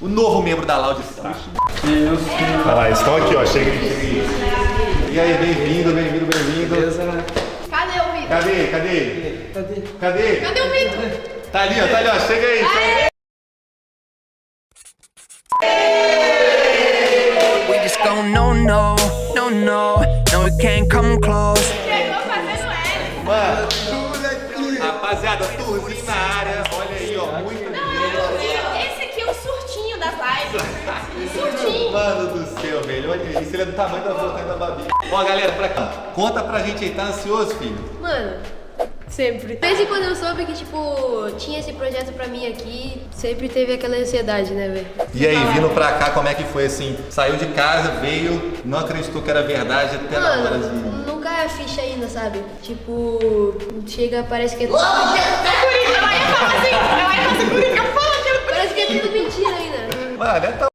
o novo membro da Loud Star. Olha lá, eles estão aqui, ó. Chega aí. E aí, bem-vindo. Cadê o Vitor? Cadê? Cadê o Vitor? Tá ali, ó. Chega aí. We just go no, we can't come close. Chegou fazendo L. Mano, rapaziada, turzinho na área. Olha aí, ó. Muito Esse aqui é o surtinho das lives. Surtinho. Mano do céu, velho. Olha isso, ele é do tamanho da volta da Babi. Ó, galera, pra cá. Conta pra gente aí, tá ansioso, filho? Mano, sempre. Desde quando eu soube que, tipo, tinha esse projeto pra mim aqui, sempre teve aquela ansiedade, né, velho? E aí, vindo pra cá, como é que foi assim? Saiu de casa, veio, não acreditou que era verdade até na hora de... Mano, não cai a ficha ainda, sabe? Tipo, chega, parece que é tudo... Ela ia falar assim, Coringa, fala que Parece que é tudo mentira ainda. Mano, é